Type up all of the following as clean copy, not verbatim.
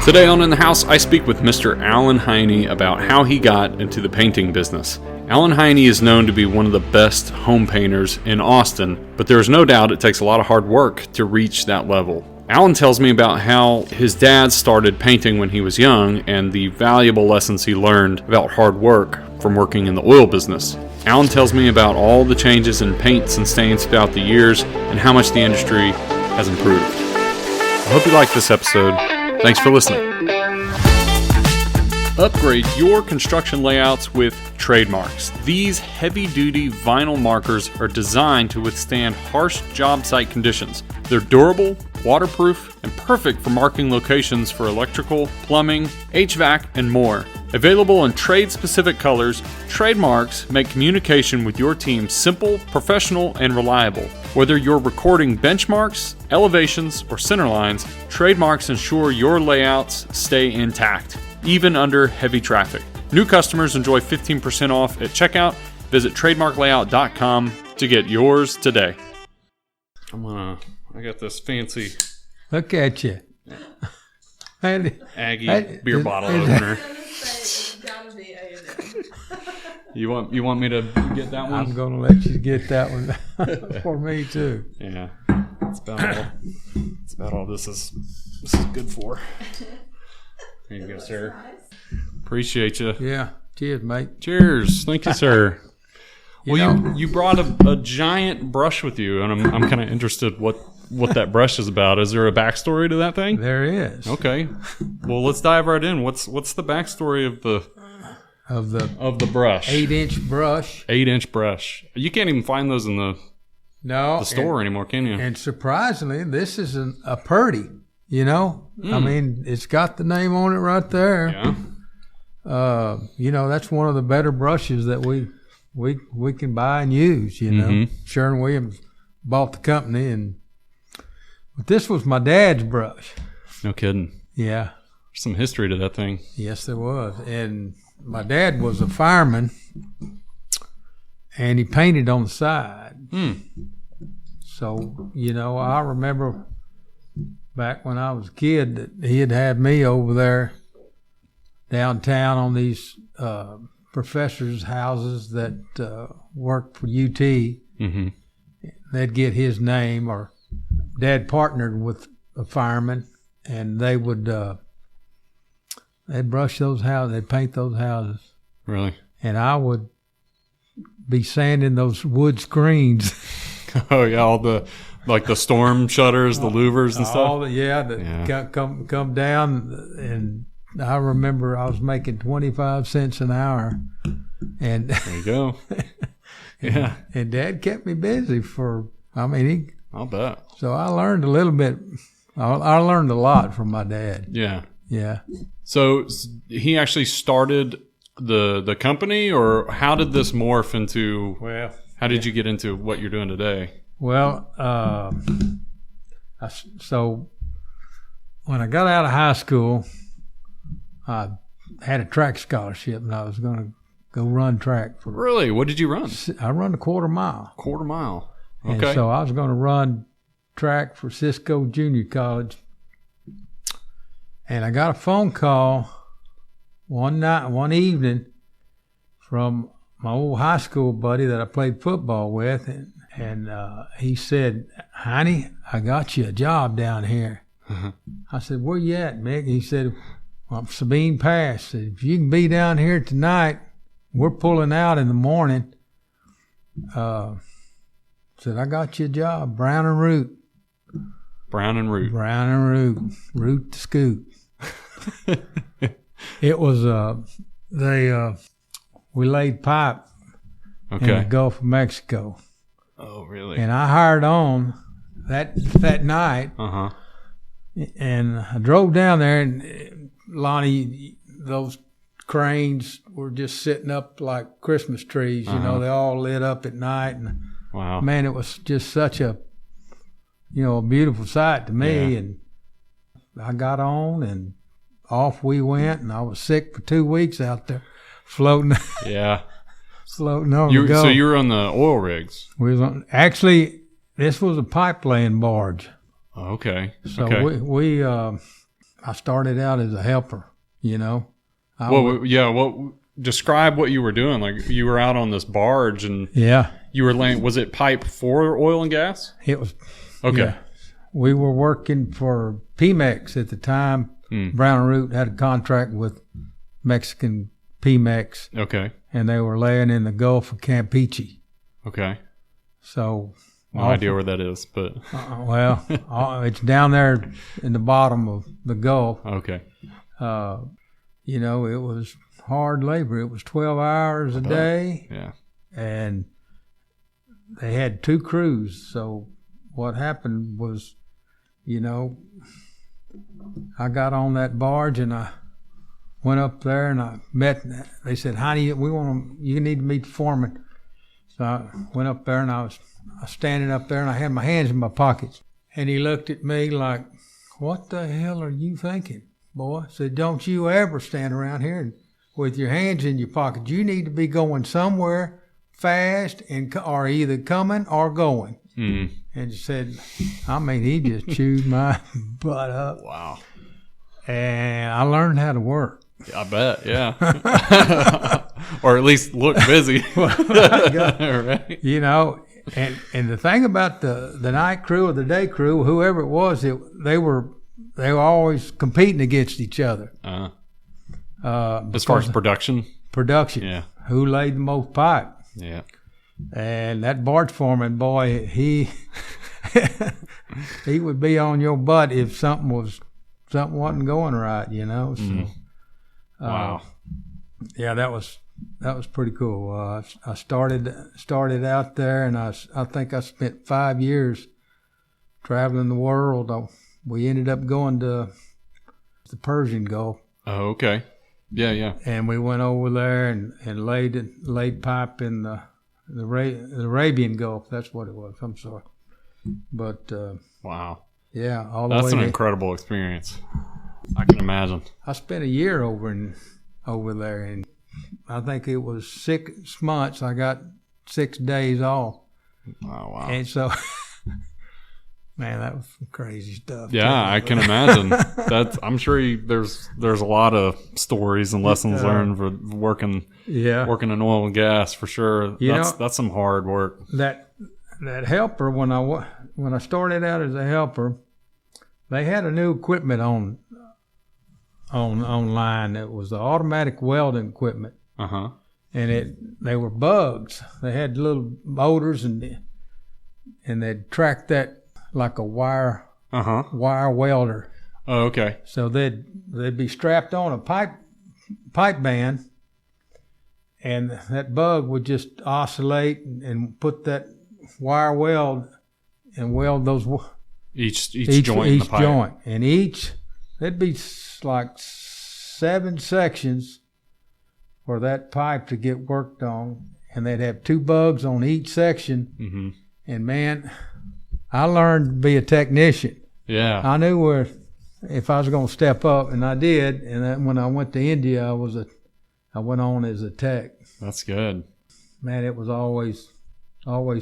Today on In the House, I speak with Mr. Alan Heine about how he got into the painting business. Alan Heine is known to be one of the best home painters in Austin, but there is no doubt it takes a lot of hard work to reach that level. Alan tells me about how his dad started painting when he was young and the valuable lessons he learned about hard work from working in the oil business. Alan tells me about all the changes in paints and stains throughout the years and how much the industry has improved. I hope you like this episode. Thanks for listening. Upgrade your construction layouts with Trademarks. These heavy-duty vinyl markers are designed to withstand harsh job site conditions. They're durable, waterproof, and perfect for marking locations for electrical, plumbing, HVAC, and more. Available in trade-specific colors, Trademarks make communication with your team simple, professional, and reliable. Whether you're recording benchmarks, elevations, or center lines, Trademarks ensure your layouts stay intact, even under heavy traffic. New customers enjoy 15% off at checkout. Visit trademarklayout.com to get yours today. I got this fancy. Look at you. Aggie beer bottle opener. You want me to get that one? I'm going to let you get that one for me too. Yeah, that's about all this is good for. Here you go, sir. Appreciate you. Yeah. Cheers, mate. Cheers. Thank you, sir. You brought a giant brush with you, and I'm kind of interested what that brush is about. Is there a backstory to that thing? There is. Okay. Well, let's dive right in. What's the backstory of the brush? 8-inch brush. 8-inch brush. You can't even find those in the store anymore, can you? And surprisingly, this is a Purdy. You know, I mean, it's got the name on it right there. Yeah. That's one of the better brushes that we can buy and use. You know, Sherwin-Williams bought the company, but this was my dad's brush. No kidding. Yeah. There's some history to that thing. Yes, there was. And my dad was a fireman, and he painted on the side. So, I remember back when I was a kid that he had me over there downtown on these professors' houses that worked for UT. Mm-hmm. They'd get his name, or Dad partnered with a fireman, and they would they'd brush those houses, they'd paint those houses. Really? And I would be sanding those wood screens. Oh yeah, all the storm shutters, the louvers and stuff. Come down, and I remember I was making 25 cents an hour, and there you go. Yeah, and Dad kept me busy I'll bet. So I learned a little bit. I learned a lot from my dad. Yeah, yeah. So he actually started the company, or how did this morph into? Well, how did you get into what you're doing today? Well, so when I got out of high school, I had a track scholarship, and I was going to go run track. Really? What did you run? I run a quarter mile. Quarter mile. Okay. And so I was going to run track for Cisco Junior College, and I got a phone call one evening from my old high school buddy that I played football with, and he said, "Heine, I got you a job down here." I said, "Where you at, Mick?" He said, "Well, I'm Sabine Pass. Said, if you can be down here tonight, we're pulling out in the morning." Said, "I got you a job, Brown and Root." Brown and Root. Brown and Root. Root to scoot. It was we laid pipe in the Gulf of Mexico. Oh, really? And I hired on that night. Uh-huh. And I drove down there, and Lonnie, those cranes were just sitting up like Christmas trees. They all lit up at night. And wow. Man, it was just such a beautiful sight to me. Yeah. And I got on, and off we went, and I was sick for 2 weeks out there floating. Yeah. Floating on the go. So you were on the oil rigs? This was a pipe laying barge. Oh, okay. So we I started out as a helper, you know. Describe what you were doing. Like you were out on this barge and Yeah. you were laying, was it pipe for oil and gas? It was. Okay. Yeah. We were working for Pemex at the time. Brown and Root had a contract with Mexican Pemex. Okay. And they were laying in the Gulf of Campeche. Okay. So. No idea where that is, but. It's down there in the bottom of the Gulf. Okay. You know, it was hard labor. It was 12 hours a day. Yeah. And they had 2 crews. So what happened was, you know, I got on that barge and I went up there and I met. They said, "Heine, you need to meet the foreman." So I went up there and I was standing up there and I had my hands in my pockets. And he looked at me like, "What the hell are you thinking, boy?" I said, "Don't you ever stand around here with your hands in your pockets. You need to be going somewhere fast or either coming or going." Mm-hmm. And he said, he just chewed my butt up. Wow. And I learned how to work. I bet, yeah. Or at least look busy. Right. You know, and the thing about the night crew or the day crew, whoever it was, they were always competing against each other. As far as production? Production. Yeah. Who laid the most pipe? Yeah. And that barge foreman, boy, he would be on your butt if something wasn't going right, you know. So, wow. Yeah, that was pretty cool. I started out there, and I think I spent 5 years traveling the world. We ended up going to the Persian Gulf. Oh, okay. Yeah, yeah. And we went over there and laid pipe in the Arabian Gulf. That's what it was. I'm sorry. But wow. Yeah, all the way. That's an there. Incredible experience. I can imagine. I spent a year over there, and I think it was 6 months. I got 6 days off. Oh, wow. And so, man, that was some crazy stuff. Yeah, I can imagine. I'm sure there's a lot of stories and lessons learned for working in oil and gas for sure. That's some hard work. That helper, when I started out as a helper, they had a new equipment online. It was the automatic welding equipment. Uh-huh. And they were bugs. They had little motors and they'd track that like a wire welder. Oh, okay. So they'd be strapped on a pipe band, and that bug would just oscillate and put that wire weld and weld those each joint in the pipe. Joint, and there'd be like 7 sections for that pipe to get worked on, and they'd have 2 bugs on each section. Mm-hmm. And man, I learned to be a technician. Yeah, I knew if I was going to step up, and I did. And then when I went to India, I went on as a tech. That's good. Man, it was always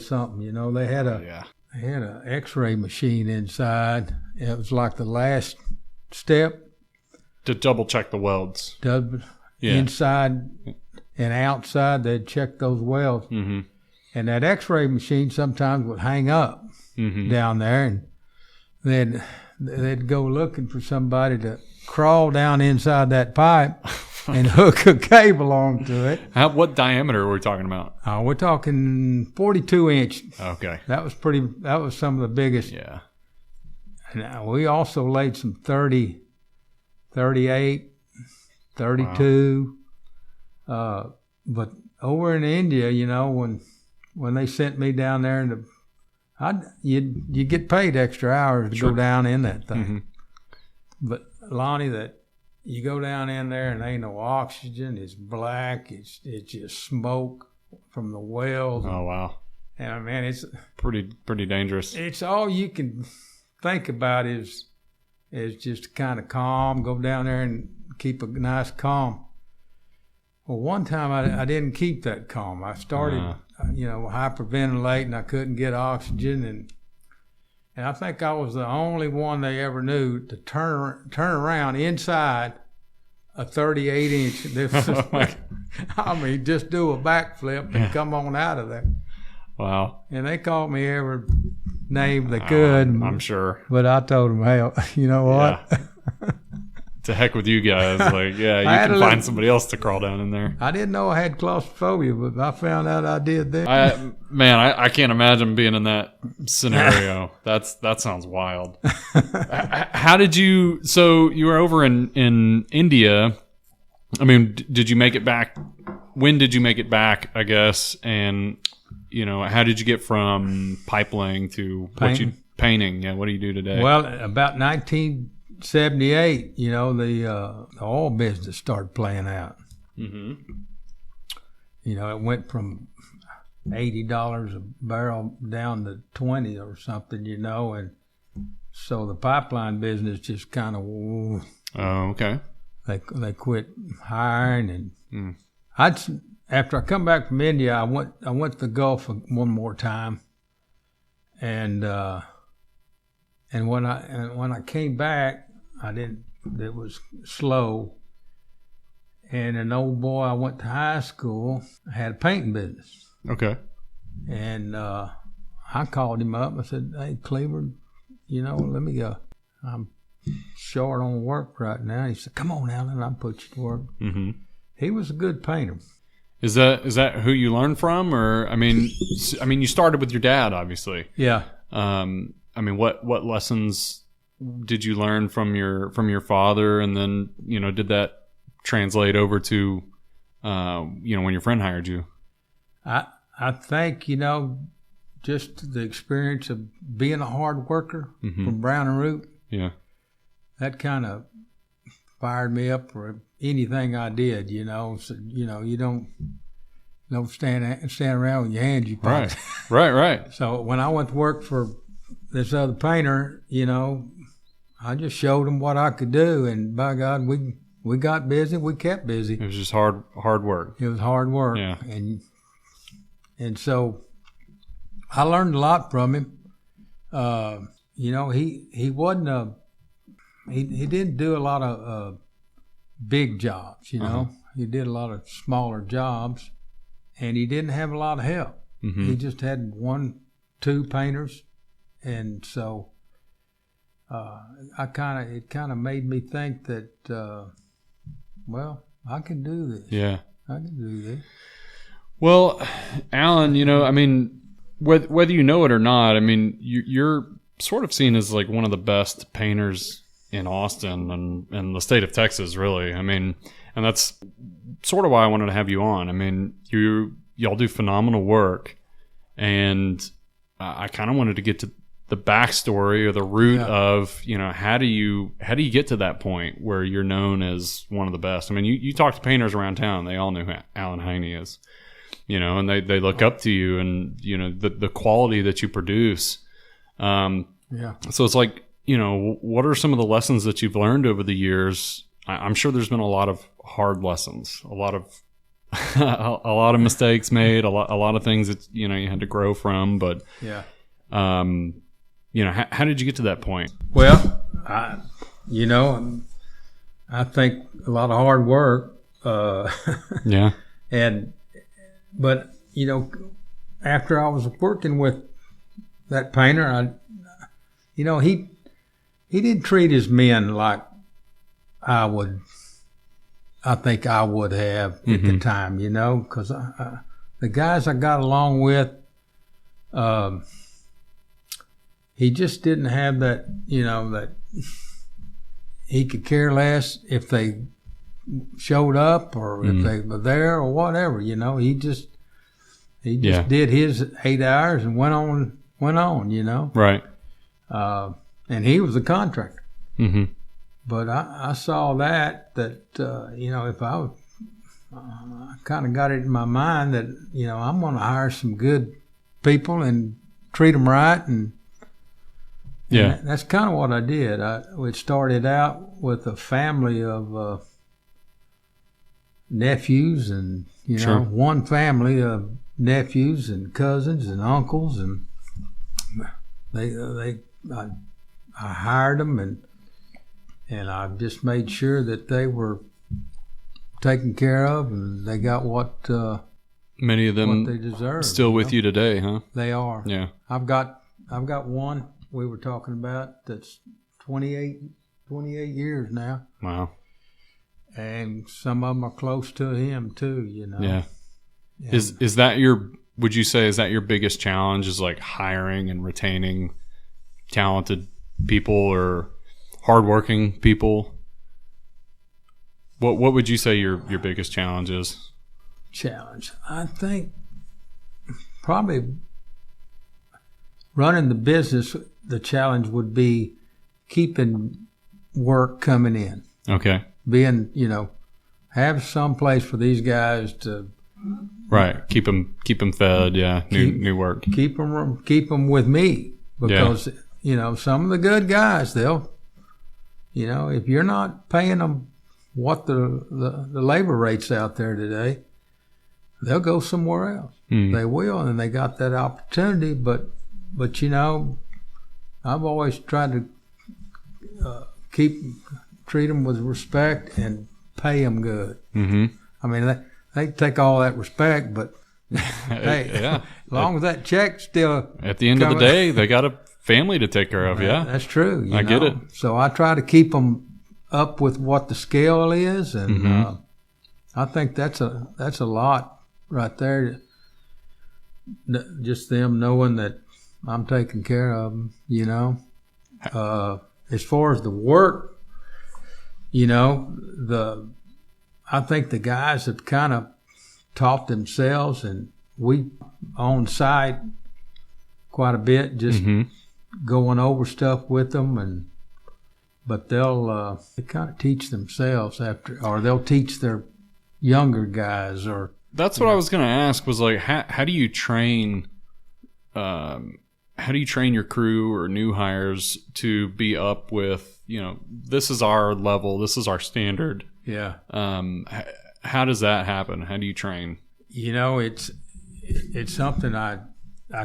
something. You know, they had an X-ray machine inside. It was like the last step to double check the welds. Inside and outside, they'd check those welds. Mm-hmm. And that X-ray machine sometimes would hang up down there, and they'd go looking for somebody to crawl down inside that pipe and hook a cable onto it. What diameter are we talking about? We're talking 42 inch. Okay. That was some of the biggest. Yeah. And we also laid some 30, 38, 32. Wow. But over in India, you know, when they sent me down there, you get paid extra hours to go down in that thing. Mm-hmm. But Lonnie, that you go down in there and ain't no oxygen. It's black. It's just smoke from the wells. Oh wow! And man, it's pretty dangerous. It's all you can think about is just kind of calm. Go down there and keep a nice calm. Well, one time I didn't keep that calm. I started, hyperventilating. I couldn't get oxygen, And I think I was the only one they ever knew to turn around inside a 38-inch. This is, I mean, just do a backflip and come on out of there. Wow. And they called me every name they could. I'm sure. But I told them, hey, you know what? Yeah. To heck with you guys. Like, yeah, you can find somebody else to crawl down in there. I didn't know I had claustrophobia, but I found out I did then. I can't imagine being in that scenario. That sounds wild. How did you? So you were over in India. I mean, did you make it back? When did you make it back? I guess, and how did you get from pipelaying to painting? Yeah, what do you do today? Well, about 1978, the oil business started playing out. Mm-hmm. It went from $80 a barrel down to $20 or something, and so the pipeline business just kind of. Oh, okay. They quit hiring, and after I come back from India, I went to the Gulf one more time, and when I came back, it was slow. And an old boy I went to high school had a painting business. Okay. And I called him up. I said, hey, Cleveland, let me go. I'm short on work right now. He said, come on, Alan, I'll put you to work. Mm-hmm. He was a good painter. Is that who you learned from? Or, I mean, you started with your dad, obviously. Yeah. What lessons did you learn from your father, and then did that translate over to when your friend hired you? I think just the experience of being a hard worker from Brown and Root. Yeah, that kind of fired me up for anything I did. So you don't stand around with your hands in your pocket. Right. So when I went to work for this other painter, I just showed him what I could do, and by God, we got busy. We kept busy. It was just hard work. It was hard work. Yeah. And so I learned a lot from him. He wasn't he didn't do a lot of big jobs. He did a lot of smaller jobs, and he didn't have a lot of help. Mm-hmm. He just had 1-2 painters, and so it kind of made me think that I can do this. Yeah, I can do this. Well, Alan, whether you know it or not, you're sort of seen as like one of the best painters in Austin and the state of Texas, really. And that's sort of why I wanted to have you on. Y'all do phenomenal work, and I kind of wanted to get to the backstory or the root of, how do you get to that point where you're known as one of the best? You talk to painters around town, they all know who Alan Heine is, and they look up to you, and, the quality that you produce. So it's like, what are some of the lessons that you've learned over the years? I'm sure there's been a lot of hard lessons, a lot of a lot of mistakes made, a lot of things that, you had to grow from, but how did you get to that point? Well, I think a lot of hard work. Yeah. But after I was working with that painter, he didn't treat his men like I think I would have at the time, because the guys I got along with, he just didn't have that, that he could care less if they showed up or if they were there or whatever, He just did his 8 hours and went on, Right. And he was a contractor. Mm-hmm. But I saw that if I kind of got it in my mind that, I'm going to hire some good people and treat them right. And that's kind of what I did. It started out with a family of nephews and, one family of nephews and cousins and uncles. And they I hired them, and I just made sure that they were taken care of, and they got what many of them what they deserve. Still with you today, huh? They are. Yeah. I've got one we were talking about that's 28 years now. Wow. And some of them are close to him too, you know. Yeah. And Is that would you say, is that your biggest challenge, is like hiring and retaining talented people or hardworking people? What would you say your biggest challenge is? Challenge. I think probably running the business, the challenge would be keeping work coming in. Okay. Being, have some place for these guys to right, keep them fed. Yeah, new work. Keep them with me, because some of the good guys, they'll, if you're not paying them what the labor rates out there today, they'll go somewhere else. They will, and they got that opportunity. But I've always tried to treat them with respect and pay them good. Mm-hmm. I mean, they take all that respect, but hey, as long as that check's still at the end of the day, they got a family to take care of. Yeah, that's true. I get it. So I try to keep them up with what the scale is, and I think that's a lot right there. Just them knowing that I'm taking care of them. As far as the work, I think the guys have kind of taught themselves, and we on site quite a bit, just going over stuff with them, but they'll they kind of teach themselves or they'll teach their younger guys. Or that's what I was going to ask, was like, how do you train? How do you train your crew or new hires to be up with, this is our level, this is our standard? Yeah. How does that happen? How do you train? It's something I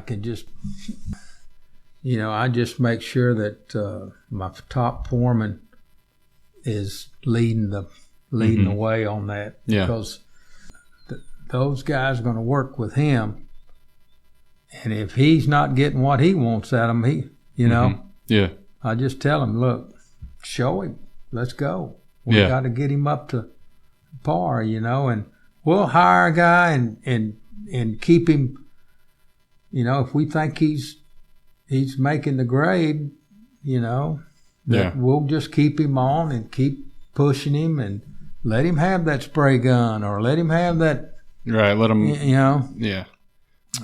can just, I just make sure that my top foreman is leading the way on that. Yeah. Because those guys are going to work with him. And if he's not getting what he wants out of him, Yeah. I just tell him, look, show him. Let's go. We got to get him up to par, and we'll hire a guy and keep him, if we think he's making the grade, we'll just keep him on and keep pushing him and let him have that spray gun, or let him have that. Right. Let him, Yeah.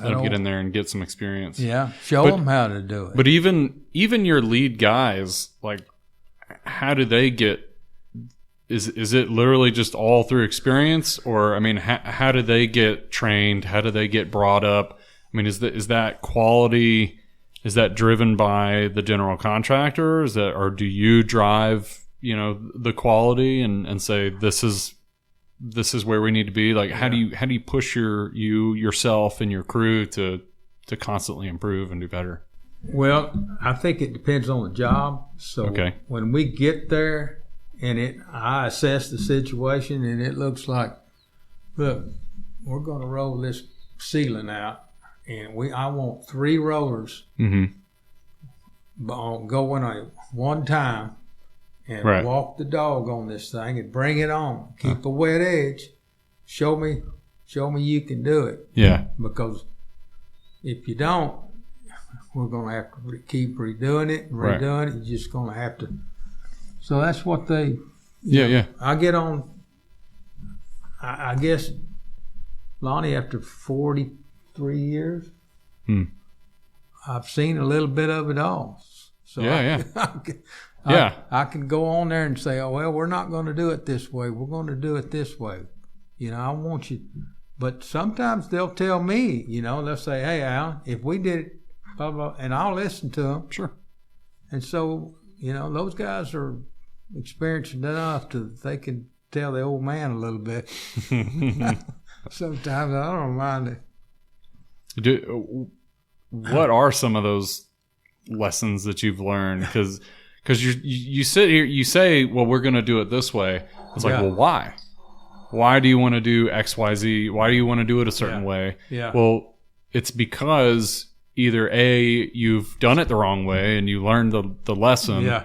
Let him get in there and get some experience. Yeah, show them how to do it. But even your lead guys, like, how do they get? Is it literally just all through experience, or I mean, how do they get trained? How do they get brought up? I mean, is that quality? Is that driven by the general contractor? Or do you drive the quality and say this is where we need to be? Like, how do you push yourself and your crew to constantly improve and do better? Well, I think it depends on the job. So when we get there and I assess the situation, and it looks like, look, we're going to roll this ceiling out, and I want 3 rollers going at one time. And walk the dog on this thing and bring it on. Keep a wet edge. Show me you can do it. Yeah. Because if you don't, we're going to have to keep redoing it and redoing it. You're just going to have to. So that's what they. Yeah. I get on. I guess, Lonnie, after 43 years, I've seen a little bit of it all. So I can go on there and say, oh, well, we're not going to do it this way. We're going to do it this way. I want you. But sometimes they'll tell me, they'll say, hey, Al, if we did it, blah, blah, and I'll listen to them. Sure. And so, those guys are experienced enough they can tell the old man a little bit. Sometimes I don't mind it. What are some of those lessons that you've learned? Because you sit here, you say, well, we're going to do it this way. It's like, well, why? Why do you want to do X, Y, Z? Why do you want to do it a certain way? Yeah. Well, it's because either A, you've done it the wrong way and you learned the lesson. Yeah.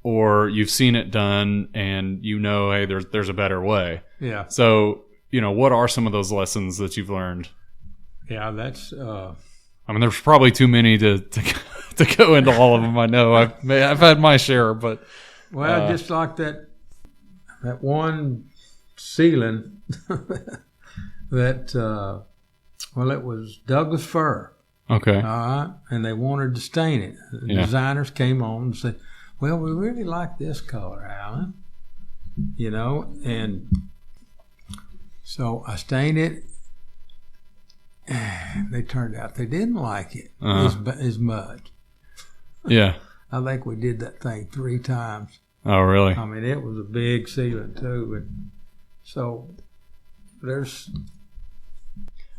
Or you've seen it done and hey, there's a better way. Yeah. So, what are some of those lessons that you've learned? Yeah, that's. I mean, there's probably too many to go into all of them. I know I've had my share, but just like that one ceiling that it was Douglas fir. Okay. All right, and they wanted to stain it. The designers came on and said, well, we really like this color, Alan. And so I stained it. They turned out they didn't like it as much. Yeah. I think we did that thing 3 times. Oh, really? I mean, it was a big ceiling too. And so there's.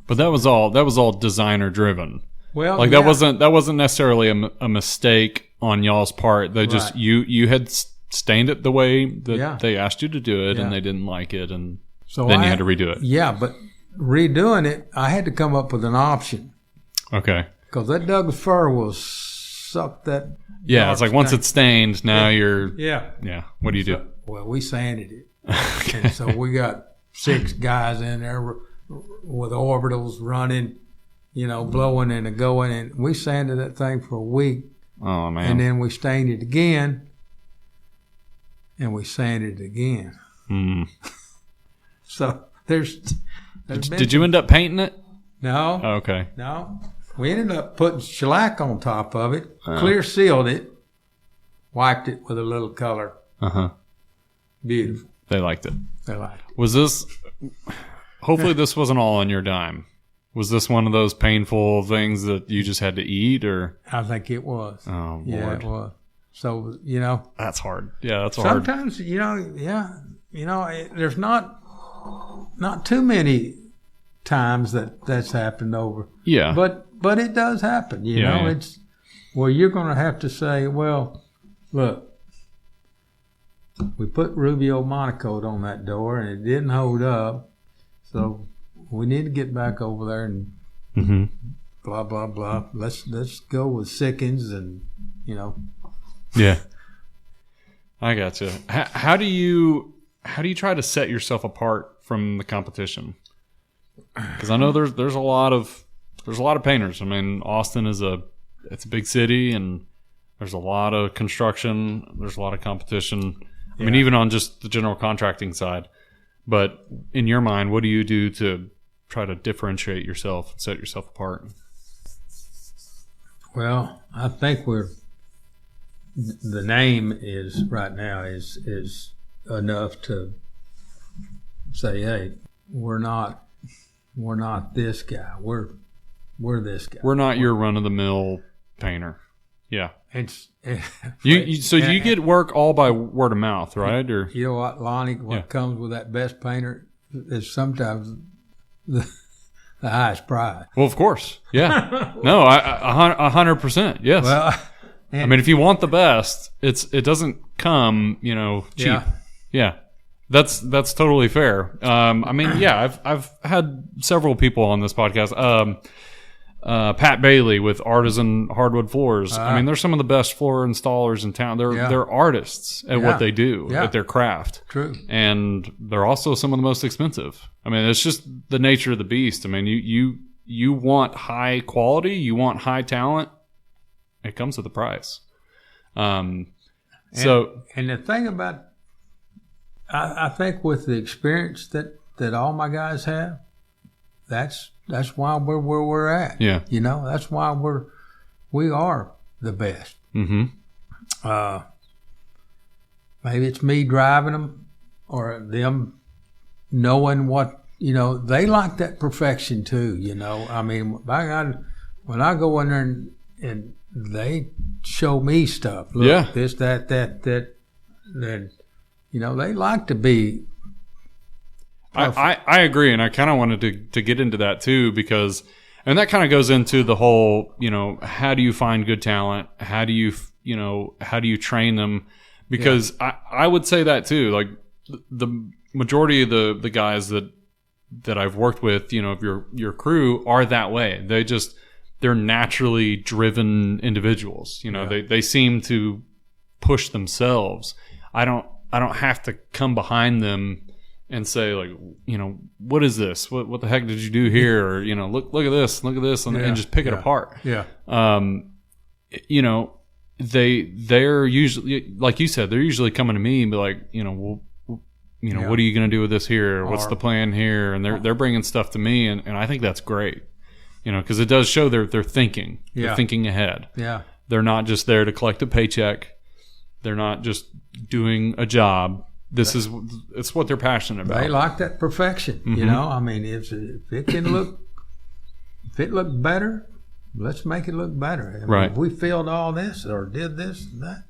But that was all designer driven. Well, like that wasn't necessarily a mistake on y'all's part. They just you had stained it the way that they asked you to do it, and they didn't like it, and so then you had to redo it. Yeah, but redoing it, I had to come up with an option. Okay. Because that Douglas fir will suck that. Yeah, it's like once it's stained, now you're. Yeah. Yeah. What do you do? Well, we sanded it, and so we got 6 guys in there with orbitals running, blowing and going, and we sanded that thing for a week. Oh, man. And then we stained it again, and we sanded it again. So there's did you end up painting it? No. Oh, okay. No. We ended up putting shellac on top of it, clear sealed it, wiped it with a little color. Beautiful. They liked it. They liked it. Was this? Hopefully, this wasn't all on your dime. Was this one of those painful things that you just had to eat, or? I think it was. Oh, Lord. Yeah, it was. So, That's hard. Yeah, that's hard. Sometimes, there's not too many times that's happened over. Yeah. But it does happen, know. It's, you're going to have to say, well, look, we put Rubio Monocoat on that door, and it didn't hold up, so we need to get back over there and blah blah blah. Let's go with Sickens and Yeah, I got you. How do you try to set yourself apart from the competition? Because I know there's a lot of painters. I mean, Austin it's a big city, and there's a lot of construction. There's a lot of competition. I mean, even on just the general contracting side. But in your mind, what do you do to try to differentiate yourself and set yourself apart? Well, I think the name is right now is enough to say, hey, we're not this guy. We're this guy. We're not your run of the mill painter. Yeah. You get work all by word of mouth, right? Or you know what, Lonnie? What comes with that best painter is sometimes the highest prize. Well, of course, yeah. No, 100%. Yes. Well, I mean, if you want the best, it doesn't come, cheap. Yeah. That's totally fair. I mean, yeah, I've had several people on this podcast. Pat Bailey with Artisan Hardwood Floors. I mean, they're some of the best floor installers in town. They're artists at what they do, at their craft. True. And they're also some of the most expensive. I mean, it's just the nature of the beast. I mean, you want high quality, you want high talent. It comes with a price. And the thing about, I think with the experience that all my guys have, that's why we're where we're at. Yeah. That's why we are the best. Mm-hmm. Maybe it's me driving them or them knowing what, they like that perfection too, I mean, by God, when I go in there and they show me stuff, look, this, that, then, they like to be. I agree, and I kind of wanted to get into that too, because And that kind of goes into the whole, how do you find good talent? How do you train them? Because I would say that too. Like the majority of the guys that I've worked with, of your crew are that way. They're naturally driven individuals. They seem to push themselves. I don't have to come behind them and say, like, what is this? What the heck did you do here? Or, look at this, and just pick it apart. Yeah. They're usually, like you said, they're usually coming to me and be like, what are you going to do with this here? What's the plan here? And they're bringing stuff to me, and I think that's great. Because it does show they're thinking. Yeah. They're thinking ahead. Yeah. They're not just there to collect a paycheck. They're not just doing a job. It's what they're passionate about. They like that perfection. Mm-hmm. I mean, if it looks better, let's make it look better. I mean, right. If we filled all this or did this and that,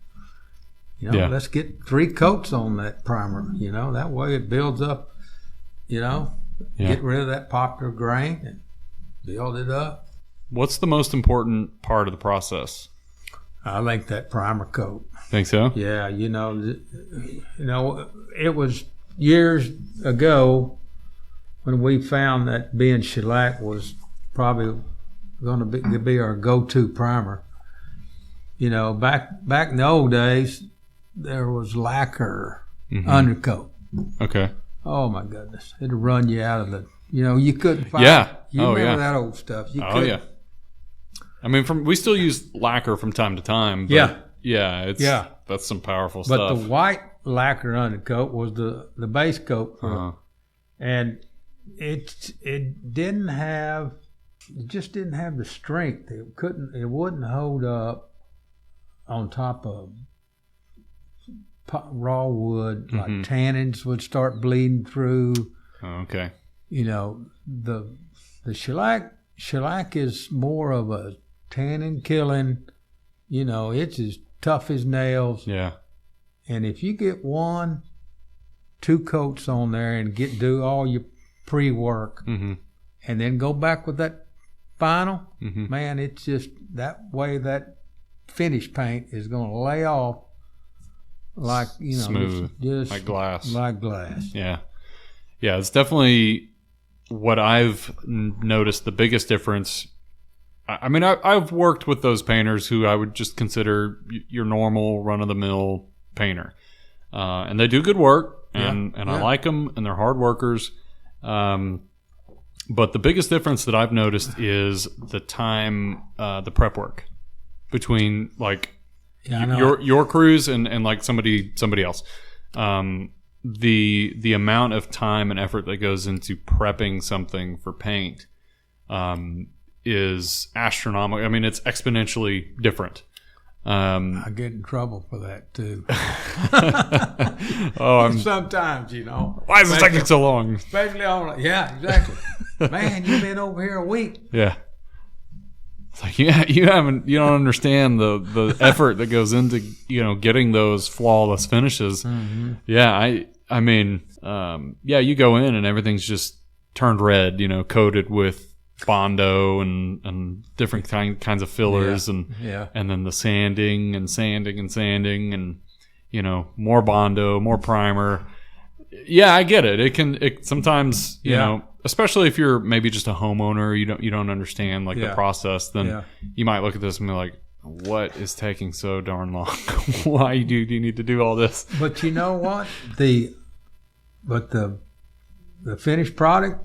let's get 3 coats on that primer. That way it builds up. Get rid of that popular grain and build it up. What's the most important part of the process? I think that primer coat. Think so? Yeah, it was years ago when we found that being shellac was probably going to be our go-to primer. Back in the old days, there was lacquer undercoat. Okay. Oh my goodness, it'd run you out of the. You couldn't find. Yeah. You remember that old stuff? Yeah. I mean, we still use lacquer from time to time. But that's some powerful stuff. But the white lacquer undercoat was the base coat, and it just didn't have the strength. It wouldn't hold up on top of raw wood. Like tannins would start bleeding through. Oh, okay. The shellac is more of a tannin killing. It's as tough as nails. Yeah. And if you get 1-2 coats on there and do all your pre-work, and then go back with that final, man, it's just that way that finish paint is going to lay off like smooth, just like glass. Like glass. Yeah. Yeah, it's definitely what I've noticed the biggest difference. I mean, I've worked with those painters who I would just consider your normal run-of-the-mill painter. And they do good work, and I like them, and they're hard workers. But the biggest difference that I've noticed is the time, the prep work between, like, your crews and like somebody else. The amount of time and effort that goes into prepping something for paint is astronomical. I mean, it's exponentially different. I get in trouble for that too. Sometimes, why is it taking so long? Especially on, exactly. Man, you've been over here a week. Yeah. It's like, you don't understand the effort that goes into, getting those flawless finishes. Mm-hmm. Yeah. I mean, you go in and everything's just turned red, coated with Bondo and different kinds of fillers and then the sanding and more Bondo, more primer. Yeah, I get it. It sometimes, you know, especially if you're maybe just a homeowner, you don't understand the process, then you might look at this and be like, what is taking so darn long? Why do you need to do all this? But you know what? The finished product,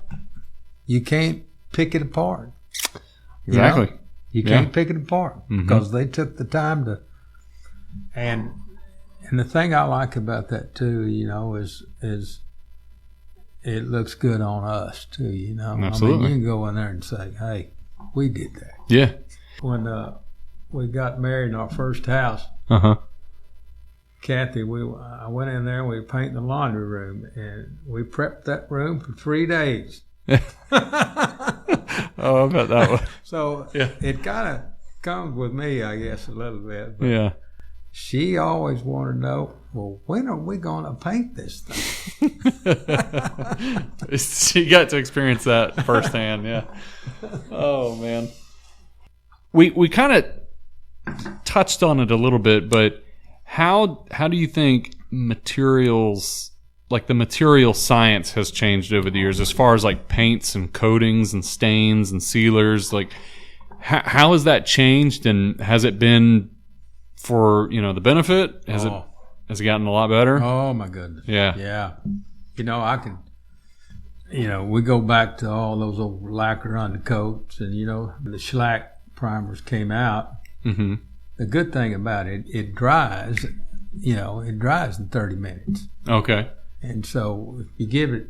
you can't pick it apart. Exactly. You can't pick it apart because they took the time to. And the thing I like about that too, is it looks good on us too. Absolutely. I mean, you can go in there and say, "Hey, we did that." Yeah. When we got married in our first house, Kathy, I went in there and we were painting the laundry room, and we prepped that room for 3 days. Oh, I bet that was. So it kind of comes with me, I guess, a little bit. But she always wanted to know, well, when are we going to paint this thing? She got to experience that firsthand, yeah. Oh, man. We kind of touched on it a little bit, but how do you think materials, like the material science, has changed over the years as far as like paints and coatings and stains and sealers? Like, how has that changed, and has it been for the benefit? Has it gotten a lot better? Oh my goodness! Yeah. I can. We go back to all those old lacquer undercoats, and the shellac primers came out. Mm-hmm. The good thing about it dries. It dries in 30 minutes. Okay. And so if you give it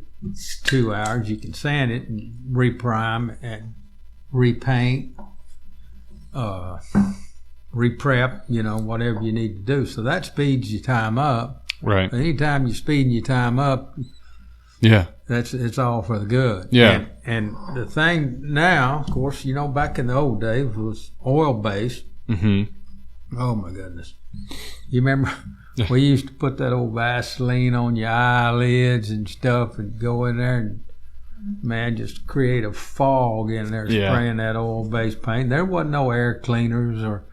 2 hours, you can sand it and reprime and repaint, reprep, whatever you need to do. So that speeds your time up. Right. But anytime you're speeding your time up, yeah, it's all for the good. Yeah. And the thing now, of course, back in the old days was oil based. Mm-hmm. Oh my goodness! You remember we used to put that old Vaseline on your eyelids and stuff, and go in there and just create a fog in there spraying that oil-based paint. There wasn't no air cleaners or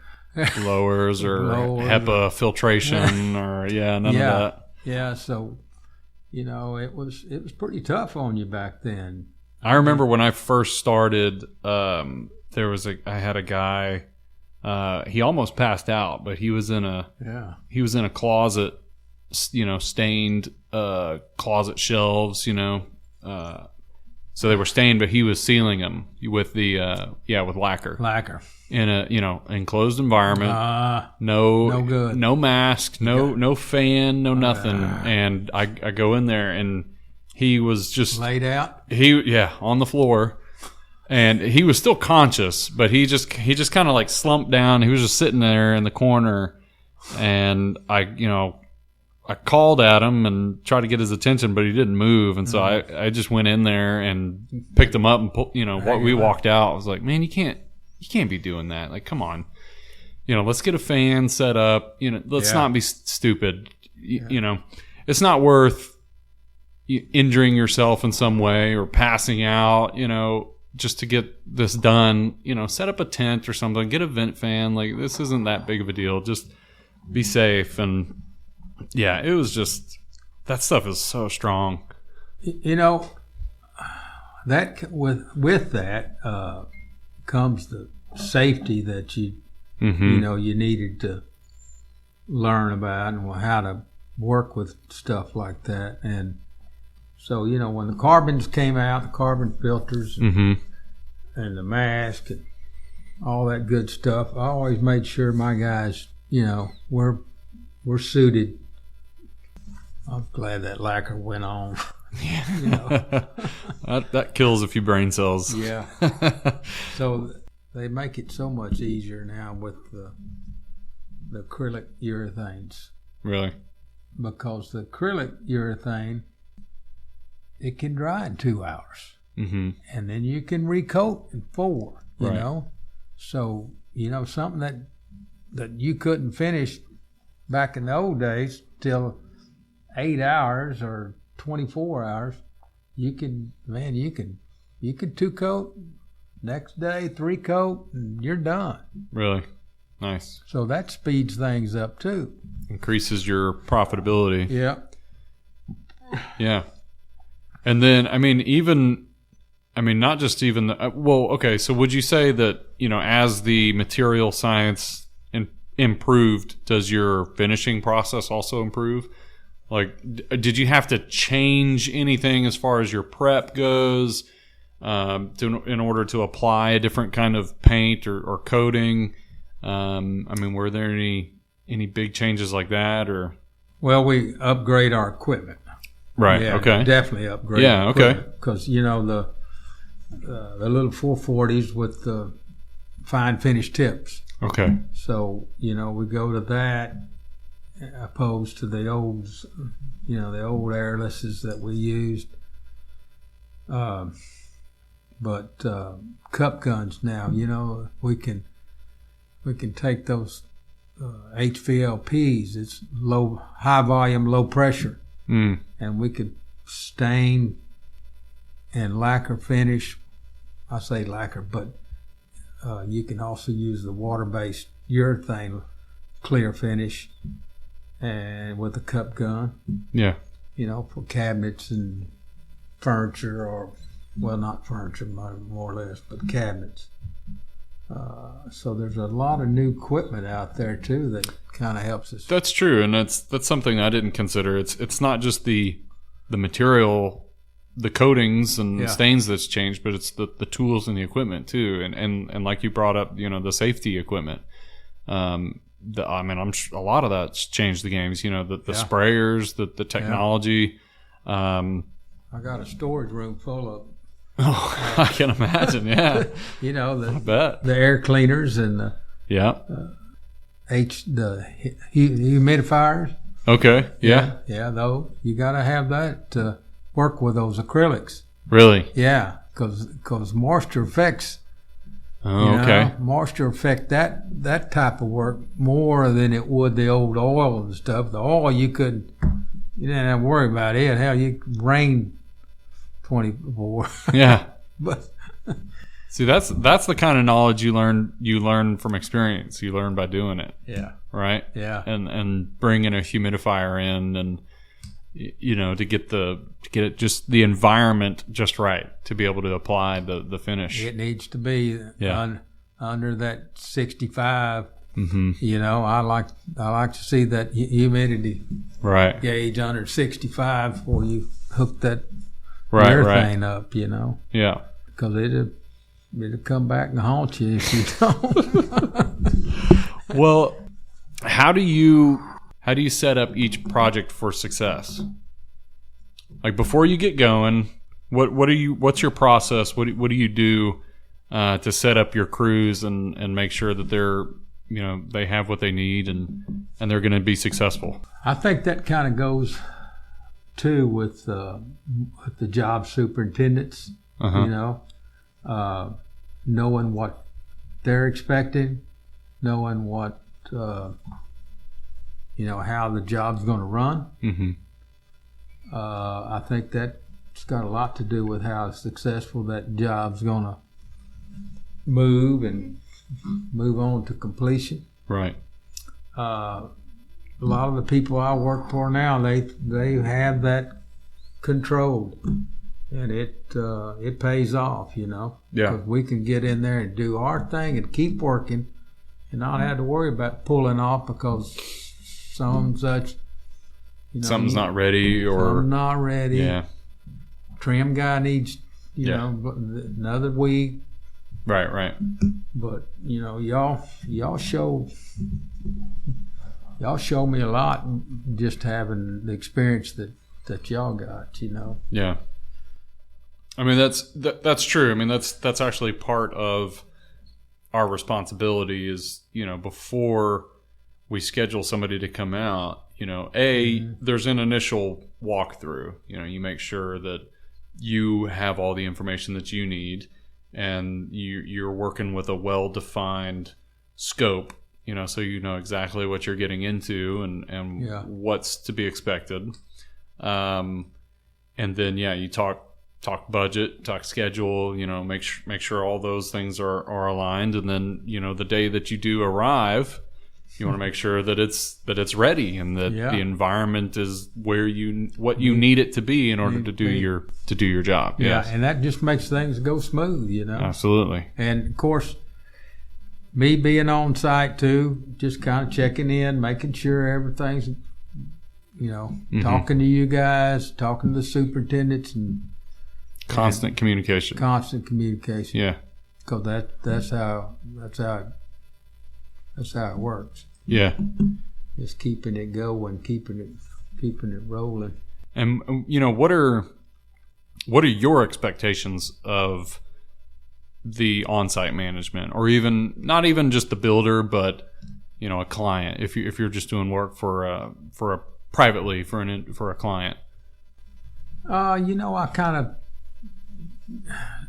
blowers or HEPA filtration or none of that. Yeah, so it was pretty tough on you back then. I remember when I first started, I had a guy. He almost passed out, but he was in a closet, stained closet shelves, so they were stained, but he was sealing them with with lacquer in a enclosed environment. No good. No mask, no fan, no nothing. And I go in there, and he was just laid out. On the floor. And he was still conscious, but he just kind of like slumped down. He was just sitting there in the corner, and I called at him and tried to get his attention, but he didn't move. And so I just went in there and picked him up and we walked out. I was like, man, you can't be doing that. Like, come on, let's get a fan set up. Let's not be stupid. It's not worth injuring yourself in some way or passing out. Just to get this done, set up a tent or something, get a vent fan. Like, this isn't that big of a deal. Just be safe. And it was just, that stuff is so strong. That with that comes the safety that you needed to learn about and how to work with stuff like that. And so, when the carbons came out, the carbon filters and the mask and all that good stuff, I always made sure my guys, were suited. I'm glad that lacquer went on. That kills a few brain cells. Yeah. So they make it so much easier now with the acrylic urethanes. Really? Because the acrylic urethane, it can dry in 2 hours. Mm-hmm. And then you can recoat in 4, you know? So, something that you couldn't finish back in the old days till 8 hours or 24 hours, you can 2-coat, next day 3-coat, and you're done. Really? Nice. So that speeds things up too. Increases your profitability. Yeah. Yeah. And then, not just even so would you say that, as the material science improved, does your finishing process also improve? Like, did you have to change anything as far as your prep goes in order to apply a different kind of paint or coating? Were there any big changes like that? Or? Well, we upgrade our equipment. Right. Yeah, okay. Definitely upgrade. Yeah. Okay. Because the little 440s with the fine finish tips. Okay. So we go to that opposed to the old, the old airlesses that we used. But cup guns now, we can take those HVLPs. It's high volume, low pressure, and we could stain and lacquer finish. I say lacquer, but you can also use the water-based urethane clear finish, and with a cup gun. Yeah. For cabinets and furniture, or not furniture, more or less, but cabinets. So there's a lot of new equipment out there too that kind of helps us. That's true, and that's something I didn't consider. It's not just the material, the coatings and stains that's changed, but it's the tools and the equipment too. And like you brought up, the safety equipment. I'm a lot of that's changed the games. The sprayers, the technology. I got a storage room full of. Oh, I can imagine. Yeah. I bet the air cleaners and the humidifiers. Okay. Yeah. Yeah. Though you got to have that to work with those acrylics. Really? Yeah, because moisture affects. Oh, okay. Moisture affect that type of work more than it would the old oil and stuff. The oil you didn't have to worry about it. Hell, you could rain 24. Yeah. But see, that's the kind of knowledge you learn from experience. You learn by doing it. Yeah. Right. Yeah. And bringing a humidifier in, and to get it just the environment just right to be able to apply the finish. It needs to be under that 65. Mm-hmm. I like to see that humidity gauge under 65 before you hook that urethane up. Yeah. Because it'll come back and haunt you if you don't. Well, how do you set up each project for success? Like before you get going, what's your process? What do you do to set up your crews and make sure that they're they have what they need and they're going to be successful? I think that kind of goes too with the job superintendents. Knowing what they're expecting, knowing what how the job's going to run. Mm-hmm. I think that's got a lot to do with how successful that job's going to move on to completion. Right. A lot of the people I work for now, they have that controlled, and it pays off. Yeah. Because we can get in there and do our thing and keep working, and not have to worry about pulling off because something's not ready, or something's not ready. Yeah. Trim guy needs another week. Right. But y'all show me a lot just having the experience that y'all got. Yeah. I mean that's true. I mean that's actually part of our responsibility is before we schedule somebody to come out. There's an initial walkthrough. You make sure that you have all the information that you need, and you're working with a well-defined scope. So you know exactly what you're getting into and what's to be expected. And then you talk budget, talk schedule. Make sure all those things are aligned, and then the day that you do arrive, you want to make sure that it's ready and that the environment is where what you need it to be in order to do your job. Yeah, and that just makes things go smooth, Absolutely. And of course, me being on site too, just kind of checking in, making sure everything's, talking to you guys, talking to the superintendents, and constant communication. Yeah, because that's how it works. Yeah. Just keeping it going, keeping it rolling. And what are your expectations of the on-site management, or even not even just the builder, but a client? If you're just doing work for a privately for a client. I kind of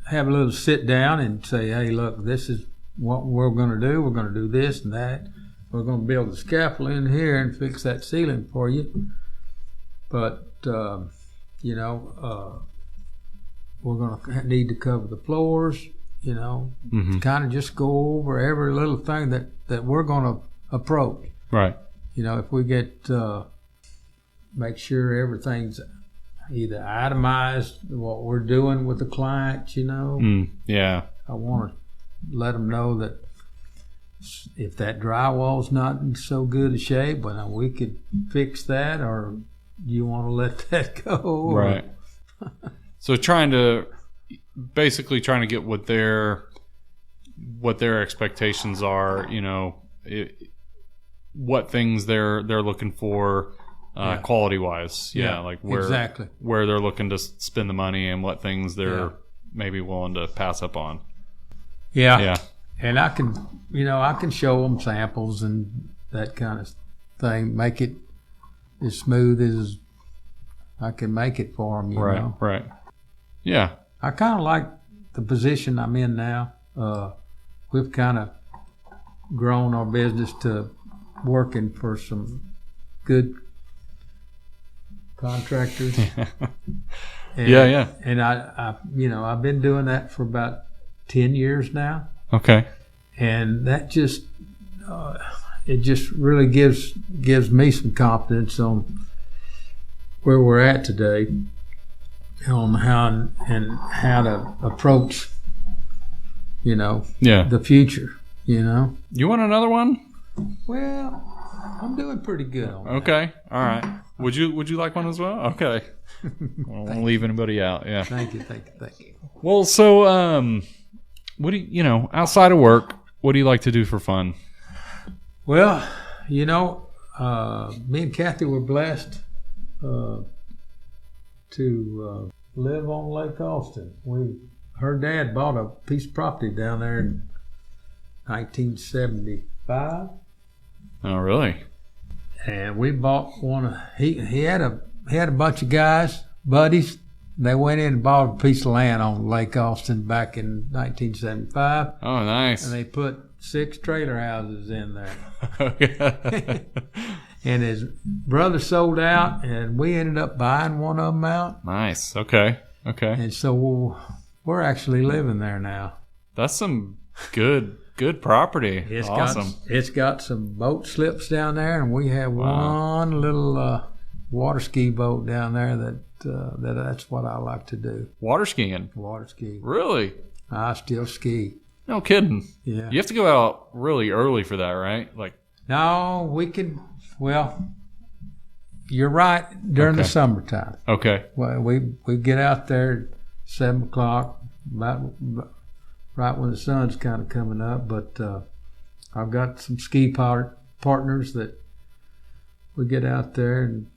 have a little sit down and say, hey, look, this is what we're going to do. We're going to do this and that. we're going to build the scaffold in here and fix that ceiling for you. But, you know, we're going to need to cover the floors, you know, kind of just go over every little thing that we're going to approach. Right. You know, if we get, make sure everything's either itemized, what we're doing with the clients, you know. Yeah. I want to let them know that if that drywall's not in so good a shape, well, we could fix that, or you want to let that go. Right. So basically trying to get what their expectations are, you know, what things they're looking for quality wise. Yeah, like where they're looking to spend the money and what things they're maybe willing to pass up on. Yeah. And I can show them samples and that kind of thing, make it as smooth as I can make it for them, you know. Right. Yeah. I kind of like the position I'm in now. We've kind of grown our business to working for some good contractors. And, And I I've been doing that for about 10 years now. Okay. And that just it just really gives me some confidence on where we're at today, on how to approach, you know, the future, you know. You want another one? Well, I'm doing pretty good on that. Okay. All right. Would you like one as well? Okay. I won't leave anybody out. Yeah. Thank you. Well, so what do you know, outside of work, what do you like to do for fun? Well, you know, me and Kathy were blessed to live on Lake Austin. Her dad bought a piece of property down there in 1975. Oh, really? And we bought one. He had a bunch of guys, buddies. They went in and bought a piece of land on Lake Austin back in 1975. Oh, nice. And they put 6 trailer houses in there. Okay. And his brother sold out, and we ended up buying one of them out. Nice. Okay. And so we're actually living there now. That's some good property. Awesome. It's got some boat slips down there, and we have one little water ski boat down there that's what I like to do. Water skiing? Water skiing. Really? I still ski. No kidding. Yeah. You have to go out really early for that, right? No, we could. Well, you're right. During the summertime. Okay. Well, we get out there at 7 o'clock, about right when the sun's kind of coming up. But I've got some ski partners that we get out there and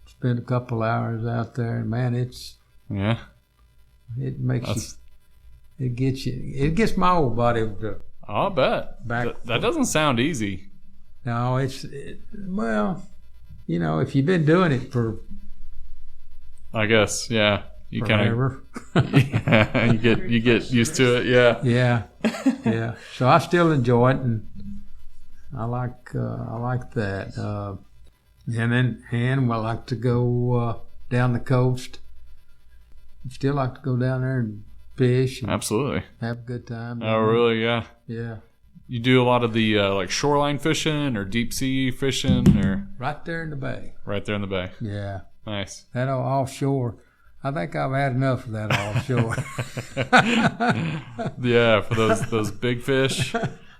spend a couple hours out there, and man, it makes it gets my old body to. I'll bet. That doesn't sound easy. No, well, you know, if you've been doing it for, I guess, you kind of, you get used to it, yeah. So I still enjoy it, and I like that. And I like to go down the coast. Still like to go down there and fish. And absolutely. Have a good time. Oh, really? Yeah. Yeah. You do a lot of the like shoreline fishing or deep sea fishing, or right there in the bay. Right there in the bay. Yeah. Nice. That offshore. I think I've had enough of that offshore. Yeah, for those big fish.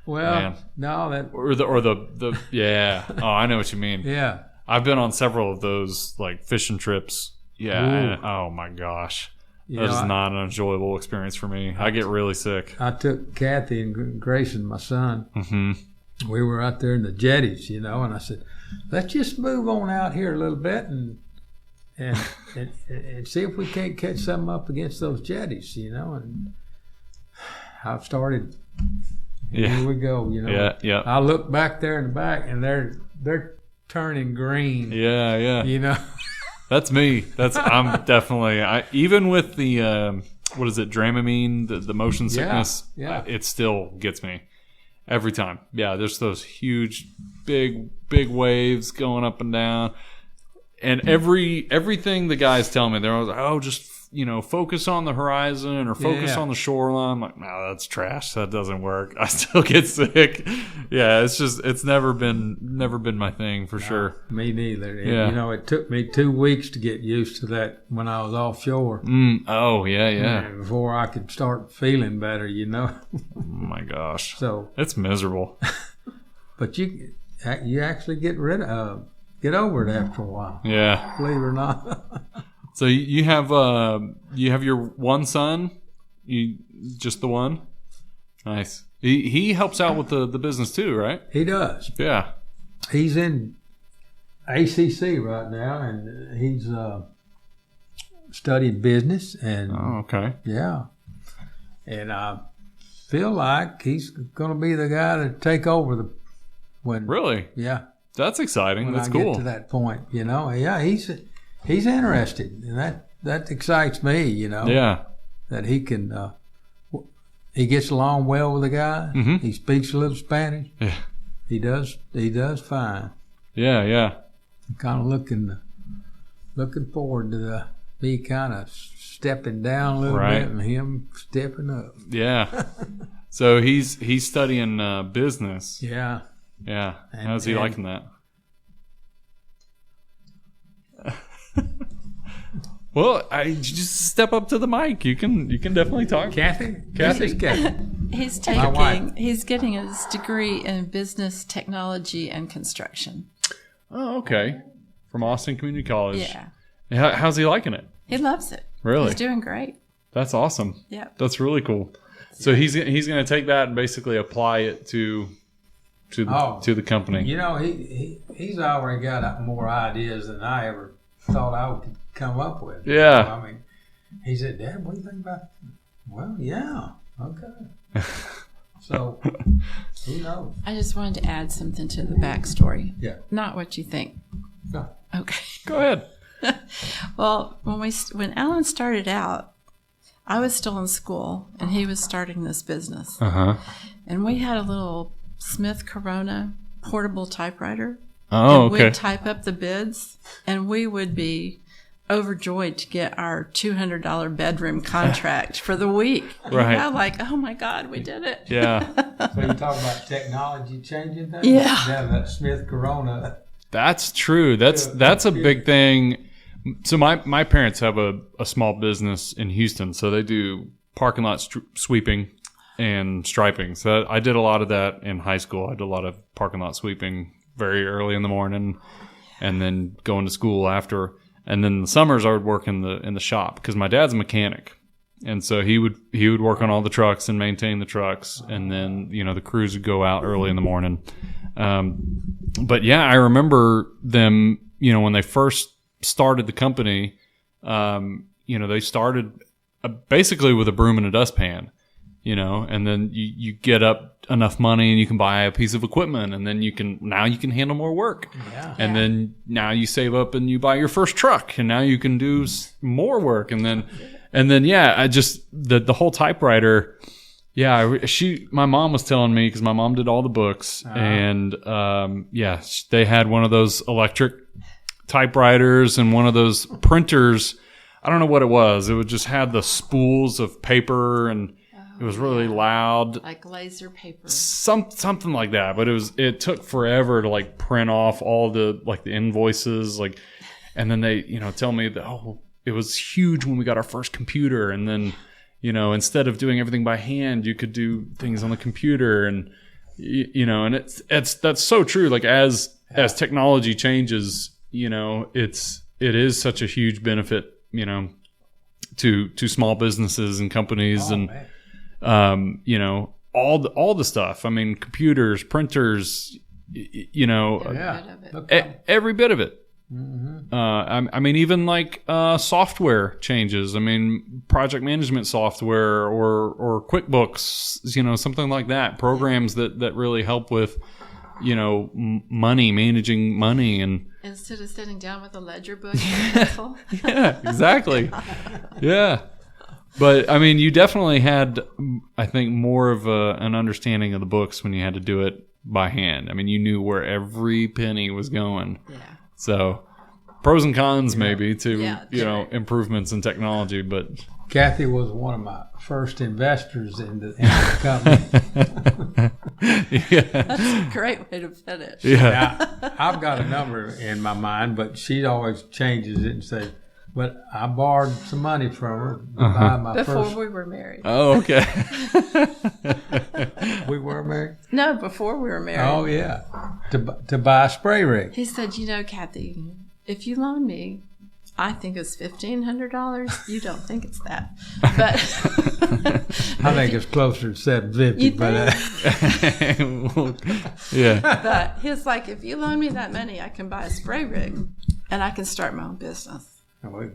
Well, man. No, that or the yeah. Oh, I know what you mean. Yeah. I've been on several of those like fishing trips. Yeah. Oh my gosh. That is not an enjoyable experience for me. I get really sick. I took Kathy and Grayson, my son. Mm-hmm. We were out there in the jetties, you know, and I said, let's just move on out here a little bit and see if we can't catch something up against those jetties, you know. And I've started. Here we go, you know. Yeah. I look back there in the back, and they're turning green. Yeah. You know. That's me. I'm definitely. Even with the what is it, Dramamine, the motion sickness. Yeah. It still gets me. Every time. Yeah, there's those huge, big waves going up and down. And everything the guys tell me, they're always like, oh, just, focus on the horizon or focus on the shoreline. I'm like, no, that's trash. That doesn't work. I still get sick. Yeah, it's never been my thing for sure. Me neither. Yeah. It took me 2 weeks to get used to that when I was offshore. Oh, yeah. Before I could start feeling better, Oh my gosh. So it's miserable. But you actually get over it after a while. Yeah. Believe it or not. So you have your one son, just the one. Nice. He helps out with the business too, right? He does. Yeah. He's in ACC right now, and he's studied business. And okay. Yeah, and I feel like he's going to be the guy to take over when. Really? Yeah. That's exciting. When That's I cool. Get to that point, Yeah, he's interested, and that excites me. Yeah. That he can. He gets along well with the guys. Mm-hmm. He speaks a little Spanish. Yeah. He does fine. Yeah. I'm kind of looking forward to me kind of stepping down a little bit and him stepping up. Yeah. So he's studying business. Yeah. Yeah. How's he liking that? Well, I just step up to the mic. You can definitely talk. Kathy. He's getting his degree in business technology and construction. Oh, okay. From Austin Community College. Yeah. How's he liking it? He loves it. Really? He's doing great. That's awesome. Yeah. That's really cool. So he's going to take that and basically apply it to the company. He's already got more ideas than I ever thought I could come up with. Yeah. He said, Dad, what do you think about that? Well, yeah. Okay. So, who knows? I just wanted to add something to the backstory. Yeah. Not what you think. No. Okay. Go ahead. Well, when Alan started out, I was still in school, and he was starting this business. Uh-huh. And we had a little Smith Corona portable typewriter. Oh, and okay. we'd type up the bids, and we would be overjoyed to get our $200 bedroom contract for the week. Right. Like, oh my God, we did it. Yeah. So you talk about technology changing things? Yeah. That Smith Corona. That's true. That's a big thing. So my parents have a small business in Houston, so they do parking lot sweeping and striping. So I did a lot of that in high school. I did a lot of parking lot sweeping very early in the morning, and then going to school after. And then in the summers I would work in the shop because my dad's a mechanic, and so he would work on all the trucks and maintain the trucks, and then the crews would go out early in the morning. But yeah, I remember them. When they first started the company, they started basically with a broom and a dustpan. And then you get up enough money and you can buy a piece of equipment, and then you can handle more work. Yeah. And then now you save up and you buy your first truck, and now you can do more work. And then I just, the whole typewriter. Yeah. My mom was telling me, cause my mom did all the books, and, they had one of those electric typewriters and one of those printers. I don't know what it was. It would just had the spools of paper, and it was really loud, like laser paper, something like that. But it took forever to print off all the the invoices, and then they tell me that it was huge when we got our first computer, and then instead of doing everything by hand, you could do things on the computer, and and that's so true. As technology changes, it is such a huge benefit, to small businesses and companies, all the stuff. I mean, computers, printers, every bit of it. Mm-hmm. I mean, even software changes. I mean, project management software or QuickBooks, something like that. Programs that really help with, managing money, and instead of sitting down with a ledger book and a pencil. Yeah, exactly. Yeah. But, I mean, you definitely had, I think, more of an understanding of the books when you had to do it by hand. I mean, you knew where every penny was going. Yeah. So, pros and cons maybe to, Yeah, you know, improvements in technology, but... Kathy was one of my first investors in the company. Yeah. That's a great way to put it. Yeah. Now, I've got a number in my mind, but she always changes it and says, but I borrowed some money from her to buy my Before first. we were married. Oh, okay. We were married? No, before we were married. Oh, yeah. To buy a spray rig. He said, you know, Kathy, if you loan me, I think it's $1,500. You don't think it's that. But I think it's closer to 750. You But Yeah. but he's like, if you loan me that money, I can buy a spray rig and I can start my own business. we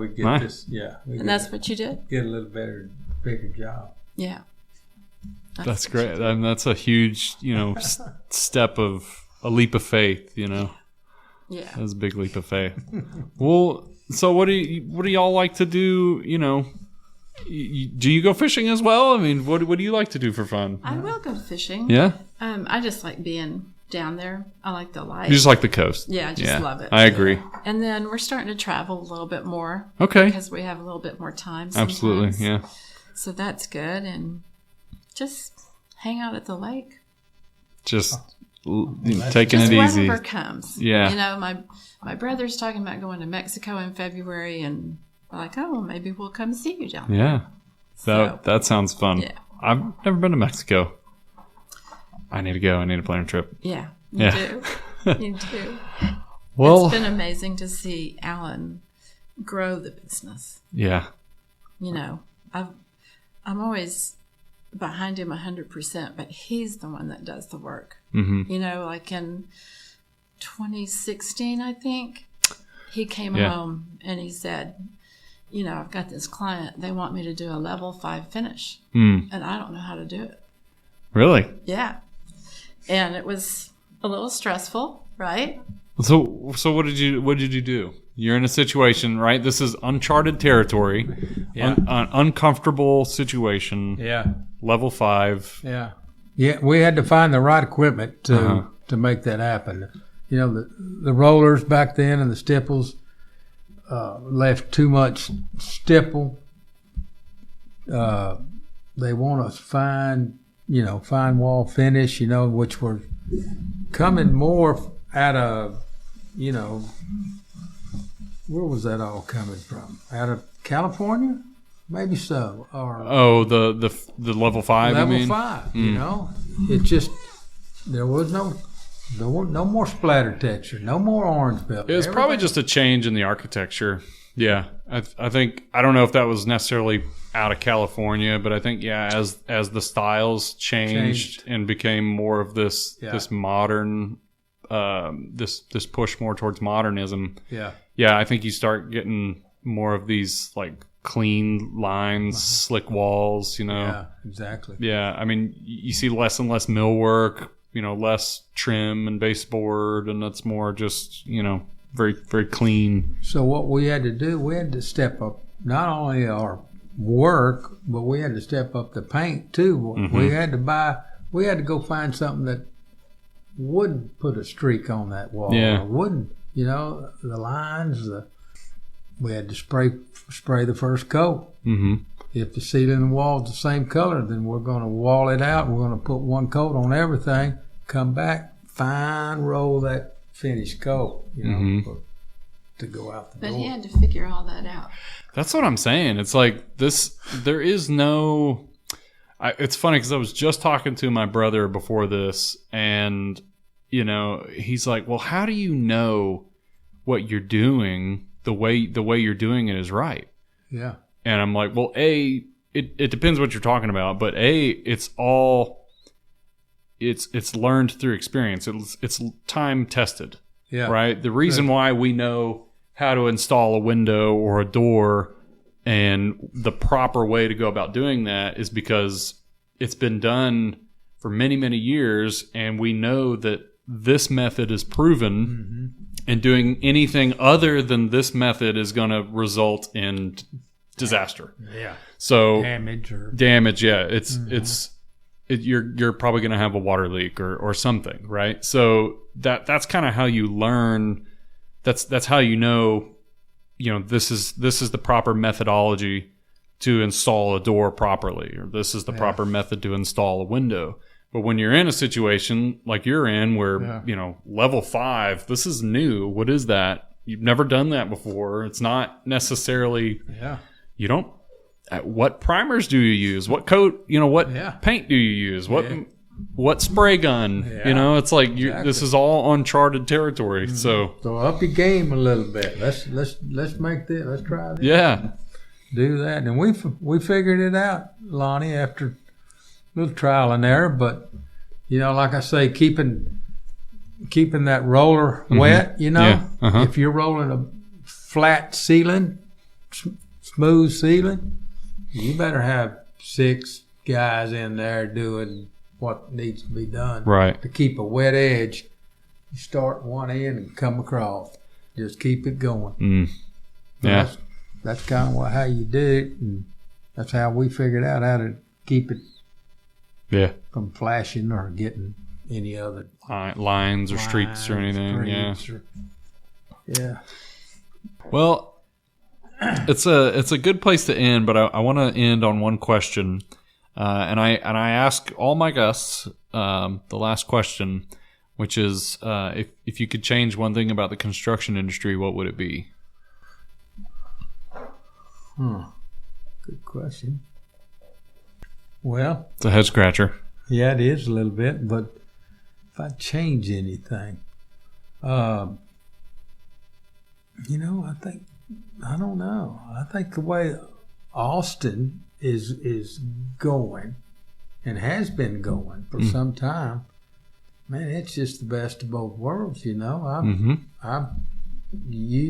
get Nice. this. Yeah. We And that's what you did? get a little bigger job. Yeah. That's what great. you did. I mean, that's a huge, you know, step of a leap of faith, you know. Yeah. That's a big leap of faith. Well, so what do y'all like to do, you know? Do you go fishing as well? I mean, what do you like to do for fun? I will go fishing. Yeah? I just like being down there. I like the light. You just like the coast. Yeah, I just love it. I agree. And then we're starting to travel a little bit more. Okay. Because we have a little bit more time sometimes. Absolutely, yeah. So that's good. And just hang out at the lake. Just taking Just it easy. whatever comes. Yeah. You know, my brother's talking about going to Mexico in February, and we're like, oh, well, maybe we'll come see you down there. Yeah. So, That sounds fun. Yeah. I've never been to Mexico. I need to go. I need to plan a trip. yeah, you Yeah. do. You do. Well, It's been amazing to see Alan grow the business. yeah. You know, I'm always behind him 100%, but he's the one that does the work. Mm-hmm. You know, like in 2016, I think, he came Yeah. home and he said, you know, I've got this client. They want me to do a level 5 finish, Mm. and I don't know how to do it. Really? Yeah. And it was a little stressful, right? So what did you do? You're in a situation, right? This is uncharted territory, Yeah. an uncomfortable situation. Yeah. Level 5. Yeah. Yeah, we had to find the right equipment to Uh-huh. make that happen. You know, the rollers back then and the stipples left too much stipple. They want us fine wall finish, you know, which were coming more out of, you know, where was that all coming from? Out of California? Maybe so. Or Oh, the level 5. level you mean? 5, you know, it just there was no more splatter texture, no more orange belt. It was probably just a change in the architecture. Yeah, I think I don't know if that was necessarily out of California, but I think as the styles changed and became more of this modern, this push more towards modernism. Yeah, I think you start getting more of these like clean lines, slick walls. You know. Yeah, exactly. Yeah, I mean you see less and less millwork. You know, less trim and baseboard, and it's more just, you know, very, very clean. So what we had to do, we had to step up not only our work, but we had to step up the paint too. Mm-hmm. We had to go find something that wouldn't put a streak on that wall. Yeah. Or wouldn't, you know, the lines, we had to spray the first coat. Mm-hmm. If the ceiling and the wall is the same color, then we're going to wall it out. We're going to put one coat on everything, come back, fine roll that finished coat, you know, to go out the door. But he had to figure all that out. That's what I'm saying. It's like this, there is no, it's funny because I was just talking to my brother before this, and, you know, he's like, well, how do you know what you're doing, the way you're doing it is right? Yeah. And I'm like, well, it depends what you're talking about, but it's learned through experience. It's time tested, right? The reason why we know how to install a window or a door and the proper way to go about doing that is because it's been done for many, many years, and we know that this method is proven, and doing anything other than this method is going to result in disaster. Yeah. So damage. Yeah. You're probably going to have a water leak or something, right? So that's kind of how you learn. That's how you know, this is the proper methodology to install a door properly, or this is the proper method to install a window. But when you're in a situation like you're in where, level 5, this is new. What is that? You've never done that before. It's not necessarily, you don't, what primers do you use? What coat, what paint do you use? What spray gun? It's like this is all uncharted territory. So up your game a little bit. Let's make this. Let's try this. Yeah. Do that, and we figured it out, Lonnie, after a little trial and error. But like I say, keeping that roller wet. If you're rolling a flat ceiling, smooth ceiling, you better have 6 guys in there doing what needs to be done. Right. To keep a wet edge, you start one end and come across. Just keep it going. Yeah. That's kind of how you do it, and that's how we figured out how to keep it from flashing or getting any other lines or streaks or anything. Yeah. Well, it's a good place to end, but I want to end on one question, and I ask all my guests the last question, which is if you could change one thing about the construction industry, what would it be? Good question. Well, it's a head scratcher. Yeah, it is a little bit, but if I change anything, I don't know. I think the way Austin is going and has been going for some time, man, it's just the best of both worlds. You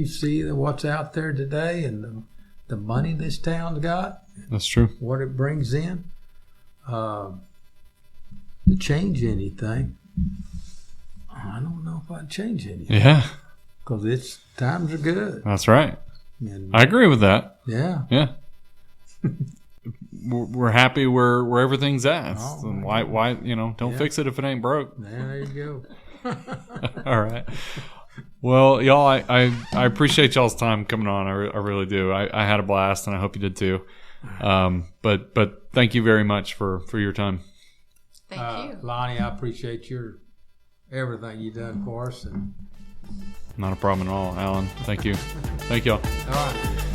see what's out there today and the money this town's got. That's true. What it brings in. To change anything, I don't know if I'd change anything. Yeah. Because times are good. That's right. And, I agree with that. Yeah. Yeah. We're happy where everything's at. And why don't fix it if it ain't broke. There you go. All right. Well, y'all, I appreciate y'all's time coming on. I really do. I had a blast, and I hope you did too. But thank you very much for your time. Thank you, Lonnie. I appreciate everything you done for us. And not a problem at all, Alan. Thank you. Thank y'all. All right.